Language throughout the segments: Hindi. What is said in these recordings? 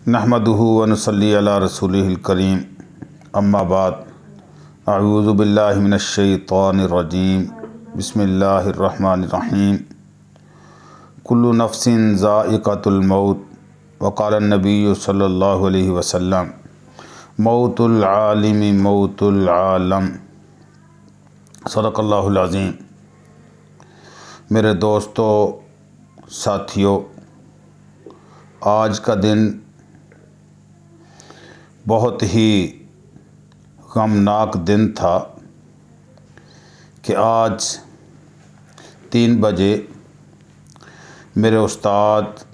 नहमदुहु व नसल्ली अला रसूलिहिल करीम अम्मा बाद अऊज़ु बिल्लाहि मिनश शैतानिर रजीम बिस्मिल्लाहिर रहमानिर रहीम कुल्लु नफ्सिन ज़ाइक़तुल मौत व क़ाला नबिय्यु सल्लल्लाहु अलैहि वसल्लम मौतुल आलिमी मौतुल आलम सदक़ल्लाहुल अज़ीम। मेरे दोस्तों, साथियों, आज का दिन बहुत ही गमनाक दिन था कि आज 3 बजे मेरे उस्ताद,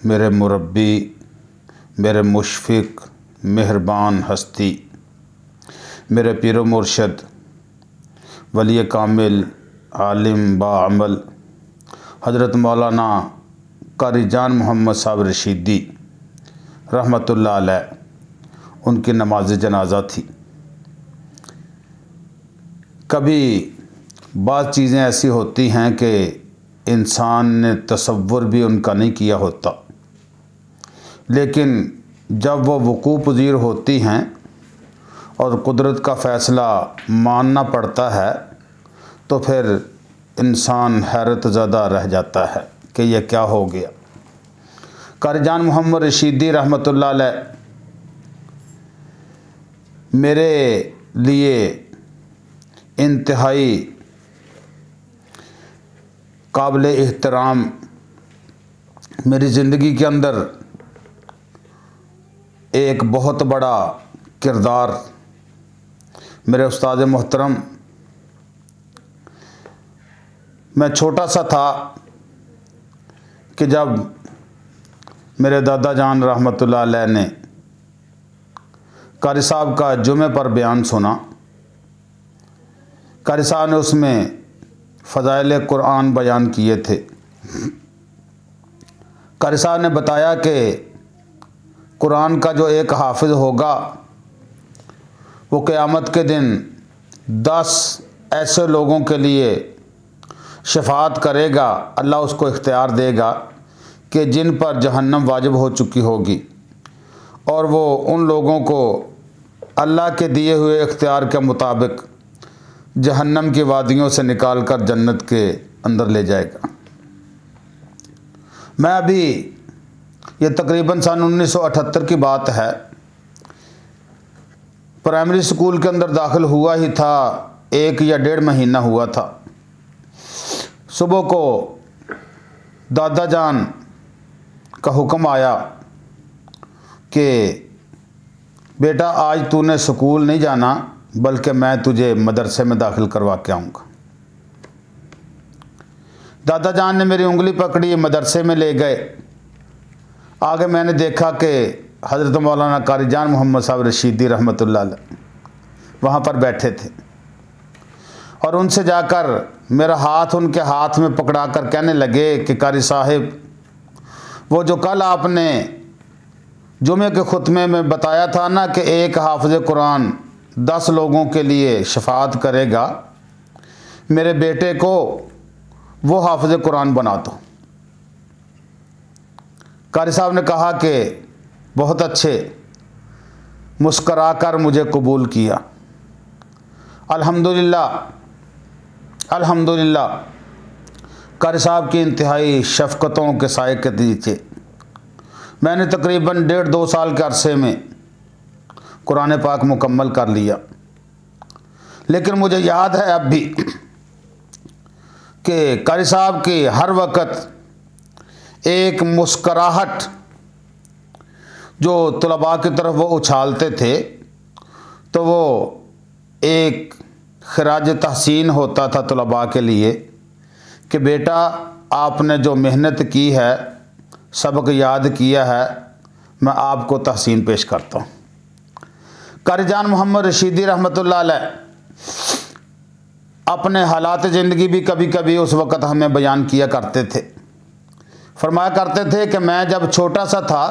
मेरे मुरब्बी, मेरे मुशफ़िक़ मेहरबान हस्ती, मेरे पीर मुर्शद वली कामिल आलिम बाअमल हज़रत मौलाना कारी जान मोहम्मद साहब रशीदी रहमतुल्लाह अलैह उनकी नमाज जनाजा थी। कभी बाज़ चीज़ें ऐसी होती हैं कि इंसान ने तसव्वुर भी उनका नहीं किया होता, लेकिन जब वो वक़ू पज़ीर होती हैं और कुदरत का फ़ैसला मानना पड़ता है तो फिर इंसान हैरत ज़दा रह जाता है कि यह क्या हो गया। कारी जान मोहम्मद रशीदी रहमतुल्लाह अलैह मेरे लिए इंतहाई काबिल एहतराम, मेरी ज़िंदगी के अंदर एक बहुत बड़ा किरदार, मेरे उस्ताद मोहतरम। मैं छोटा सा था कि जब मेरे दादा जान रहमतुल्लाह अलैह ने कारी साहब का जुमे पर बयान सुना। कारी साहब ने उसमें फ़ज़ाइल कुरान बयान किए थे। कारी साहब ने बताया कि कुरान का जो एक हाफिज़ होगा वो क़यामत के दिन 10 ऐसे लोगों के लिए शफ़ाअत करेगा। अल्लाह उसको इख्तियार देगा कि जिन पर जहन्नम वाजिब हो चुकी होगी, और वो उन लोगों को अल्लाह के दिए हुए इख्तियार के मुताबिक जहन्नम की वादियों से निकाल कर जन्नत के अंदर ले जाएगा। मैं अभी, ये तकरीबन सन 1978 की बात है, प्राइमरी स्कूल के अंदर दाखिल हुआ ही था, 1 या 1.5 महीना हुआ था। सुबह को दादा जान का हुक्म आया कि बेटा आज तूने स्कूल नहीं जाना, बल्कि मैं तुझे मदरसे में दाखिल करवा के आऊँगा। दादा जान ने मेरी उंगली पकड़ी, मदरसे में ले गए। आगे मैंने देखा कि हज़रत मौलाना कारी जान मोहम्मद साहब रशीदी रहमतुल्लाह अलैह वहाँ पर बैठे थे, और उनसे जाकर मेरा हाथ उनके हाथ में पकड़ा कर कहने लगे कि कारी साहिब, वो जो कल आपने जुमे के खुतमे में बताया था ना कि एक हाफ़िज़ कुरान 10 लोगों के लिए शफ़ाअत करेगा, मेरे बेटे को वो हाफ़िज़ कुरान बना दो। कारी साहब ने कहा कि बहुत अच्छे, मुस्करा कर मुझे कबूल किया। अल्हम्दुलिल्लाह अल्हम्दुलिल्लाह। कारी साहब की इंतहाई शफ़क़तों के साए के नीचे मैंने तकरीबन 1.5-2 साल के अरसे में कुरान पाक मुकम्मल कर लिया। लेकिन मुझे याद है अब भी कि कारी साहब की हर वक़्त एक मुस्कराहट जो तुलबा की तरफ वो उछालते थे, तो वो एक खराज तहसीन होता था तुलबा के लिए कि बेटा आपने जो मेहनत की है, सबक याद किया है, मैं आपको तहसीन पेश करता हूँ। कारी जान मोहम्मद रशीदी रहमतुल्लाह अलैह अपने हालात ज़िंदगी भी कभी कभी उस वक़्त हमें बयान किया करते थे। फरमाया करते थे कि मैं जब छोटा सा था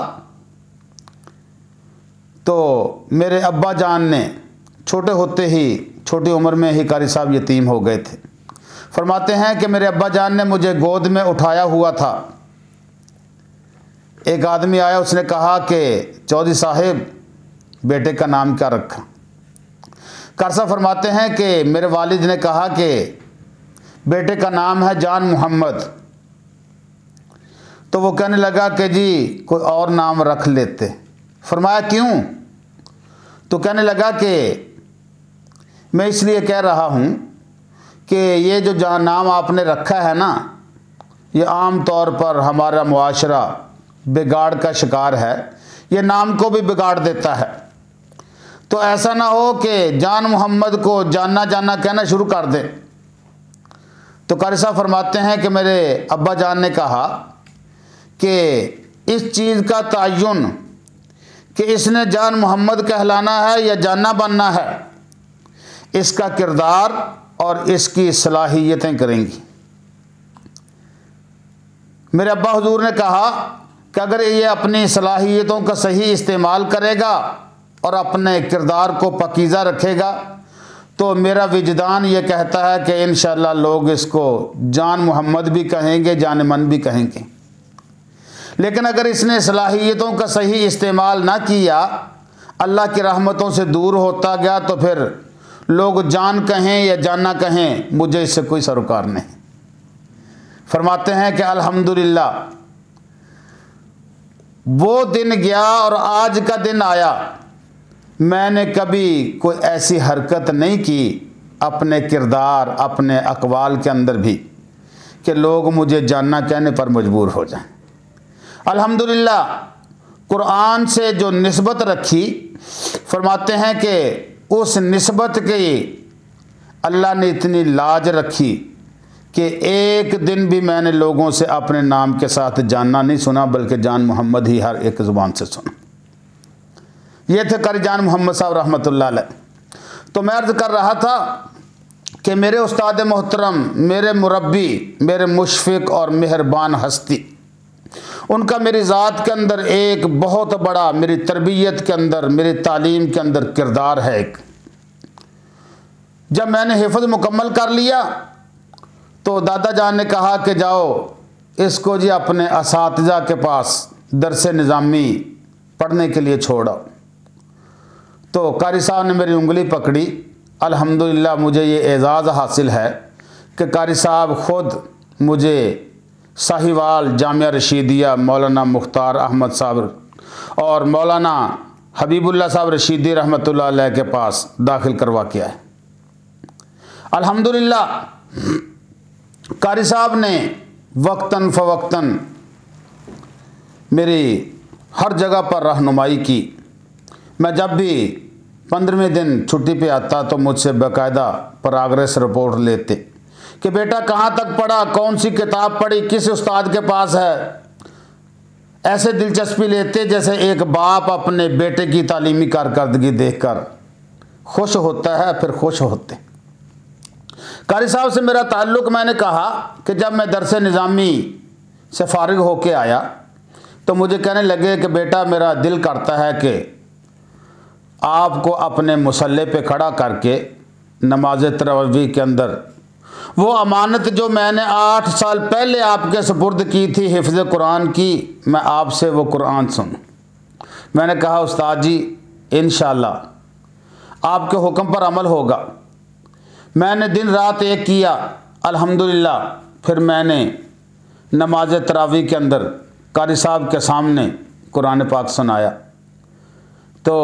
तो मेरे अब्बा जान ने छोटे होते ही, छोटी उम्र में ही कारी साहब यतीम हो गए थे। फरमाते हैं कि मेरे अब्बा जान ने मुझे गोद में उठाया हुआ था एक आदमी आया, उसने कहा कि चौधरी साहब बेटे का नाम क्या रखा। कारी साहब फरमाते हैं कि मेरे वालिद ने कहा कि बेटे का नाम है जान मोहम्मद। तो वो कहने लगा कि जी कोई और नाम रख लेते। फरमाया क्यों? तो कहने लगा कि मैं इसलिए कह रहा हूँ कि ये जो नाम आपने रखा है ना, ये आम तौर पर हमारा मुआशरा बिगाड़ का शिकार है, ये नाम को भी बिगाड़ देता है। तो ऐसा ना हो कि जान मोहम्मद को जाना जाना कहना शुरू कर दे। तो कारी साहब फरमाते हैं कि मेरे अब्बा जान ने कहा कि इस चीज़ का तयन कि इसने जान मोहम्मद कहलाना है या जाना बनना है, इसका किरदार और इसकी सलाहियतें करेंगी। मेरे अब्बा हुजूर ने कहा कि अगर ये अपनी सलाहियतों का सही इस्तेमाल करेगा और अपने किरदार को पकीज़ा रखेगा तो मेरा विजदान ये कहता है कि इंशाअल्लाह लोग इसको जान मोहम्मद भी कहेंगे, जान मन भी कहेंगे। लेकिन अगर इसने सलाहियतों का सही इस्तेमाल ना किया, अल्लाह की रहमतों से दूर होता गया, तो फिर लोग जान कहें या जाना कहें, मुझे इससे कोई सरोकार नहीं। फरमाते हैं कि अल्हम्दुलिल्लाह वो दिन गया और आज का दिन आया, मैंने कभी कोई ऐसी हरकत नहीं की अपने किरदार अपने अक़वाल के अंदर भी कि लोग मुझे जानना कहने पर मजबूर हो जाएं। अल्हम्दुलिल्लाह कुरान से जो निस्बत रखी, फरमाते हैं कि उस निस्बत की अल्लाह ने इतनी लाज रखी कि एक दिन भी मैंने लोगों से अपने नाम के साथ जानना नहीं सुना, बल्कि जान मोहम्मद ही हर एक ज़ुबान से सुना। ये थे कारी जान मोहम्मद साहब रहमतुल्लाह अलैह। तो मैं अर्ज़ कर रहा था कि मेरे उस्ताद मोहतरम, मेरे मुरब्बी, मेरे मुशफ़िक़ और मेहरबान हस्ती, उनका मेरी ज़ात के अंदर एक बहुत बड़ा, मेरी तरबियत के अंदर, मेरी तालीम के अंदर किरदार है। एक जब मैंने हिफ़्ज़ मुकम्मल कर लिया तो दादा जान ने कहा कि जाओ इसको जी अपने असातिज़ा के पास दरस निज़ामी पढ़ने के लिए छोड़ो। तो कारी साहब ने मेरी उंगली पकड़ी। अल्हम्दुलिल्लाह मुझे ये एज़ाज़ हासिल है कि कारी साहब ख़ुद मुझे साहिवाल जामिया रशीदिया मौलाना मुख्तार अहमद साहब और मौलाना हबीबुल्लाह साहब रशीदी रहमतुल्लाह अलैह के पास दाखिल करवा के आए। अल्हम्दुलिल्लाह कारी साहब ने वक्तन फ़वक्तन मेरी हर जगह पर रहनुमाई की। मैं जब भी 15वें दिन छुट्टी पे आता तो मुझसे बाकायदा प्रोग्रेस रिपोर्ट लेते कि बेटा कहाँ तक पढ़ा, कौन सी किताब पढ़ी, किस उस्ताद के पास है। ऐसे दिलचस्पी लेते जैसे एक बाप अपने बेटे की तालीमी कारकर्दगी देखकर खुश होता है, फिर खुश होते। कारी साहब से मेरा ताल्लुक़, मैंने कहा कि जब मैं दरस निज़ामी से फ़ारिग होके आया तो मुझे कहने लगे कि बेटा मेरा दिल करता है कि आपको अपने मुसल्ले पे खड़ा करके नमाज तरावी के अंदर वो अमानत जो मैंने 8 साल पहले आपके सुपुर्द की थी हिफ्ज़ कुरान की, मैं आपसे वो कुरान सुनूं। मैंने कहा उस्ताद जी इंशाअल्लाह आपके हुक्म पर अमल होगा। मैंने दिन रात एक किया, अल्हम्दुलिल्लाह। फिर मैंने नमाज तरावी के अंदर कारी साहब के सामने कुरान पाक सुनाया। तो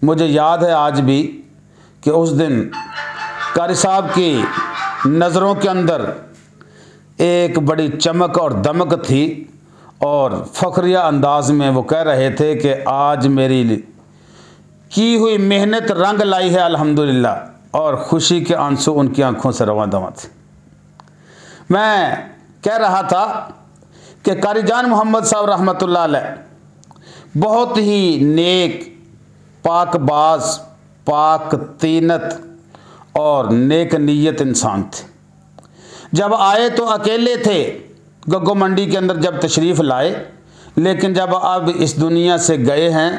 मुझे याद है आज भी कि उस दिन कारी साहब की नज़रों के अंदर एक बड़ी चमक और दमक थी और फ़ख्रिया अंदाज में वो कह रहे थे कि आज मेरी की हुई मेहनत रंग लाई है अल्हम्दुलिल्लाह, और खुशी के आंसू उनकी आंखों से रवां दवा थे। मैं कह रहा था कि कारी जान मोहम्मद साहब रहमतुल्लाह अलैह बहुत ही नेक, पाकबाज, पाक तीनत और नेक नीयत इंसान थे। जब आए तो अकेले थे, गग्गो मंडी के अंदर जब तशरीफ़ लाए, लेकिन जब अब इस दुनिया से गए हैं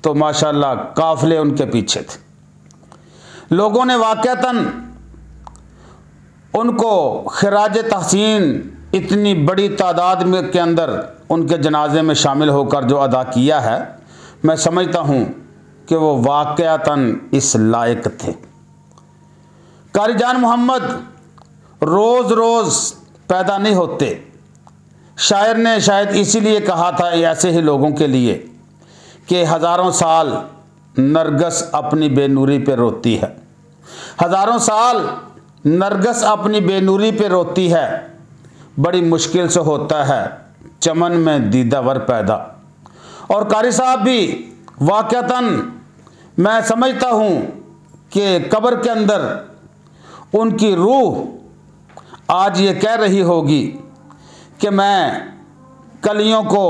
तो माशाल्लाह काफ़िले उनके पीछे थे। लोगों ने वाक़तन उनको खिराज तहसीन इतनी बड़ी तादाद में के अंदर उनके जनाजे में शामिल होकर जो अदा किया है, मैं समझता हूँ कि वो वाक़यातन इस लायक थे। कारी जान मोहम्मद रोज़ रोज़ पैदा नहीं होते। शायर ने शायद इसीलिए कहा था ऐसे ही लोगों के लिए कि हज़ारों साल नरगस अपनी बेनूरी पे रोती है, हज़ारों साल नरगस अपनी बेनूरी पे रोती है, बड़ी मुश्किल से होता है चमन में दीदावर पैदा। और कारी साहब भी वाक़यातन मैं समझता हूँ कि कब्र के अंदर उनकी रूह आज ये कह रही होगी कि मैं कलियों को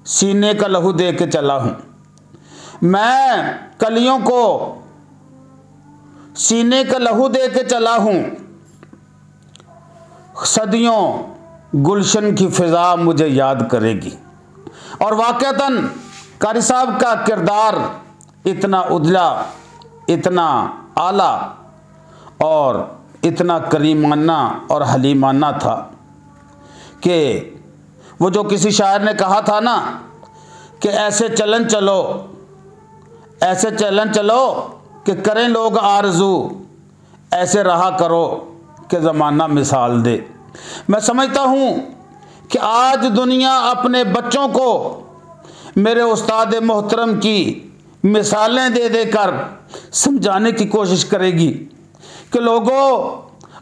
सीने का लहू दे के चला हूँ, मैं कलियों को सीने का लहू दे के चला हूँ, सदियों गुलशन की फ़िज़ा मुझे याद करेगी। और वाक़यातन कारी साहब का किरदार इतना उजला, इतना आला और इतना करीमाना और हलीमाना था कि वो जो किसी शायर ने कहा था ना कि ऐसे चलन चलो, ऐसे चलन चलो कि करें लोग आरज़ू, ऐसे रहा करो कि ज़माना मिसाल दे। मैं समझता हूँ कि आज दुनिया अपने बच्चों को मेरे उस्ताद मोहतरम की मिसालें दे देकर समझाने की कोशिश करेगी कि लोगों,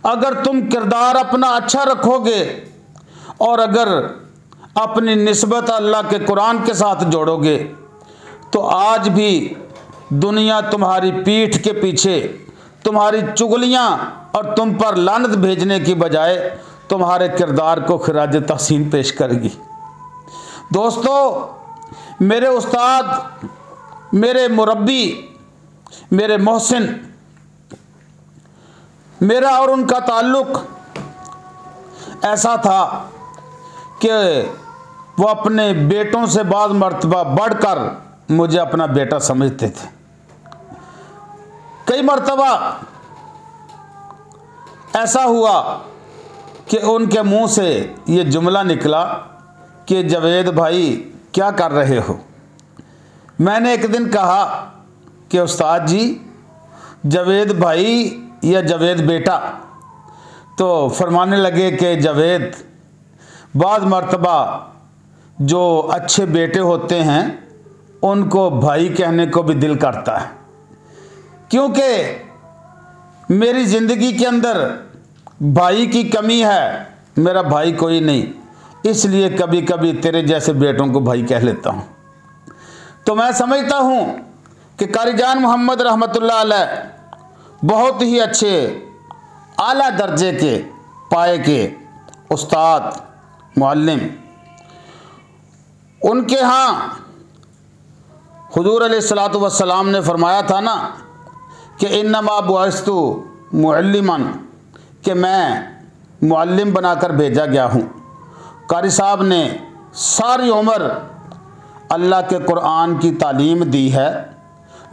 अगर तुम किरदार अपना अच्छा रखोगे और अगर अपनी निस्बत अल्लाह के कुरान के साथ जोड़ोगे तो आज भी दुनिया तुम्हारी पीठ के पीछे तुम्हारी चुगलियाँ और तुम पर लानत भेजने की बजाय तुम्हारे किरदार को खिराज तहसीन पेश करेगी। दोस्तों, मेरे उस्ताद, मेरे मुरब्बी, मेरे मोहसिन, मेरा और उनका ताल्लुक़ ऐसा था कि वो अपने बेटों से बाज़ मर्तबा बढ़कर मुझे अपना बेटा समझते थे। कई मर्तबा ऐसा हुआ कि उनके मुंह से ये जुमला निकला कि जावेद भाई क्या कर रहे हो। मैंने एक दिन कहा कि उस्ताद जी, जावेद भाई या जावेद बेटा। तो फरमाने लगे कि जावेद, बाज़ मर्तबा जो अच्छे बेटे होते हैं उनको भाई कहने को भी दिल करता है, क्योंकि मेरी ज़िंदगी के अंदर भाई की कमी है, मेरा भाई कोई नहीं, इसलिए कभी कभी तेरे जैसे बेटों को भाई कह लेता हूँ। तो मैं समझता हूँ कि कारी जान मोहम्मद रहमतुल्लाह अलैह बहुत ही अच्छे आला दर्जे के पाए के उस्ताद, मुअल्लिम। उनके यहाँ हुजूर अलैहिस्सलातु वस्सलाम ने फरमाया था ना कि इन्नमा बुअस्तु मुअल्लिमन, कि मैं मुअल्लिम बनाकर भेजा गया हूँ। कारी साहब ने सारी उम्र अल्लाह के कुरान की तालीम दी है,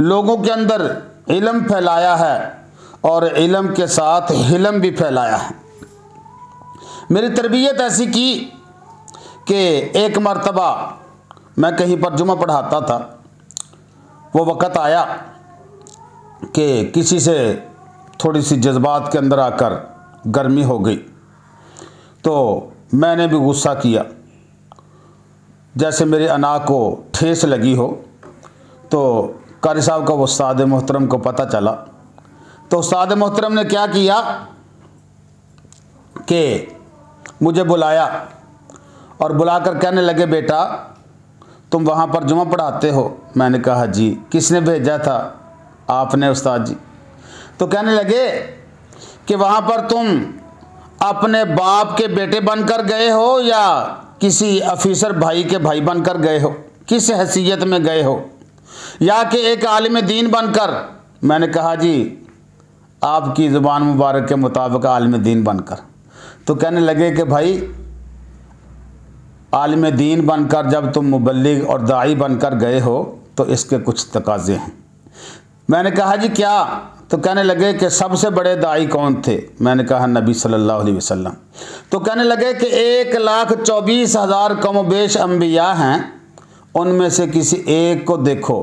लोगों के अंदर इल्म फैलाया है और इल्म के साथ हिल्म भी फैलाया है। मेरी तरबियत ऐसी की कि एक मर्तबा मैं कहीं पर जुमा पढ़ाता था, वो वक़्त आया कि किसी से थोड़ी सी जज्बात के अंदर आकर गर्मी हो गई, तो मैंने भी गुस्सा किया, जैसे मेरे अना को ठेस लगी हो। तो कारी साहब का उस्ताद मोहतरम को पता चला, तो उस्ताद मोहतरम ने क्या किया कि मुझे बुलाया और बुलाकर कहने लगे, बेटा तुम वहाँ पर जुमा पढ़ाते हो? मैंने कहा जी। किसने भेजा था? आपने उस्ताद जी। तो कहने लगे कि वहाँ पर तुम अपने बाप के बेटे बनकर गए हो या किसी अफीसर भाई के भाई बनकर गए हो? किस हैसियत में गए हो? या कि एक आलिम दीन बनकर? मैंने कहा जी आपकी ज़ुबान मुबारक के मुताबिक आलिम दीन बनकर। तो कहने लगे कि भाई आलिम दीन बनकर जब तुम मुबल्लिग और दाई बनकर गए हो तो इसके कुछ तकाज़े हैं। मैंने कहा जी क्या? तो कहने लगे कि सबसे बड़े दाई कौन थे? मैंने कहा नबी सल्लल्लाहु अलैहि वसल्लम। तो कहने लगे कि 1,24,000 कमोबेश अम्बिया हैं, उनमें से किसी एक को देखो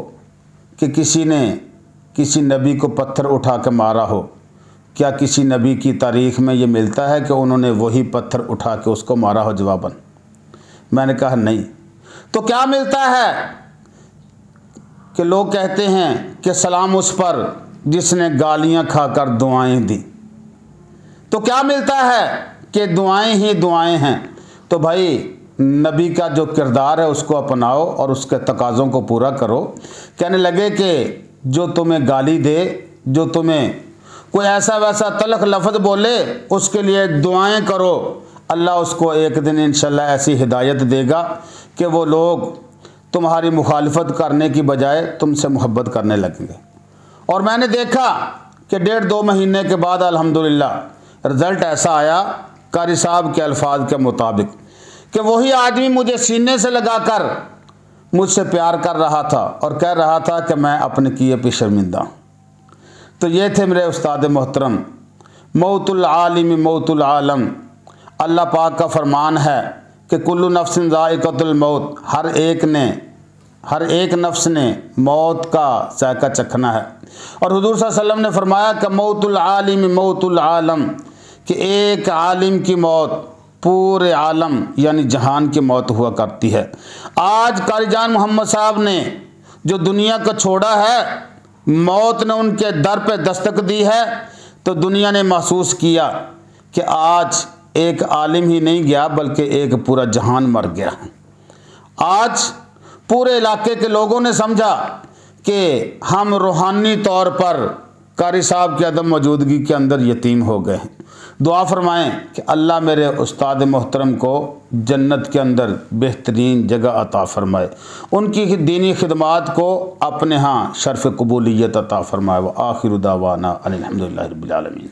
कि किसी ने किसी नबी को पत्थर उठा के मारा हो। क्या किसी नबी की तारीख़ में ये मिलता है कि उन्होंने वही पत्थर उठा के उसको मारा हो? जवाबन मैंने कहा नहीं। तो क्या मिलता है कि लोग कहते हैं कि सलाम उस पर जिसने गालियां खाकर दुआएं दी। तो क्या मिलता है कि दुआएं ही दुआएं हैं। तो भाई नबी का जो किरदार है उसको अपनाओ और उसके तकाज़ों को पूरा करो। कहने लगे कि जो तुम्हें गाली दे, जो तुम्हें कोई ऐसा वैसा तलख लफ्ज़ बोले, उसके लिए दुआएं करो, अल्लाह उसको एक दिन इंशाल्लाह ऐसी हिदायत देगा कि वो लोग तुम्हारी मुखालिफत करने की बजाय तुमसे मोहब्बत करने लगेंगे। और मैंने देखा कि 1.5-2 महीने के बाद अल्हम्दुलिल्लाह रिज़ल्ट ऐसा आया कारी साहब के अल्फाज के मुताबिक कि वही आदमी मुझे सीने से लगाकर मुझसे प्यार कर रहा था और कह रहा था कि मैं अपने किए पे शर्मिंदा हूँ। तो ये थे मेरे उस्ताद मोहतरम, मौतुल आलिम मौतुल आलम। अल्लाह पाक का फरमान है कि कुल्लु नफ्सिन ज़ाइक़तुल मौत, हर एक नफ्स ने मौत का जायका चखना है। और हुज़ूर सल्लल्लाहु अलैहि वसल्लम ने फरमाया कि मौतुल आलिम मौतुल आलम, कि एक आलिम की मौत पूरे आलम यानी जहान की मौत हुआ करती है। आज कारी जान मोहम्मद साहब ने जो दुनिया को छोड़ा है, मौत ने उनके दर पे दस्तक दी है, तो दुनिया ने महसूस किया कि आज एक आलिम ही नहीं गया बल्कि एक पूरा जहान मर गया। आज पूरे इलाके के लोगों ने समझा कि हम रूहानी तौर पर कारी साहब की अदम मौजूदगी के अंदर यतीम हो गए हैं। दुआ फरमाएं कि अल्लाह मेरे उस्ताद मोहतरम को जन्नत के अंदर बेहतरीन जगह अता फरमाए, उनकी दीनी खिदमात को अपने यहाँ शर्फ़ कबूलियत अता फरमाए। व आखिर दावाना अनिल हम्दुलिल्लाहि रब्बिल आलमीन।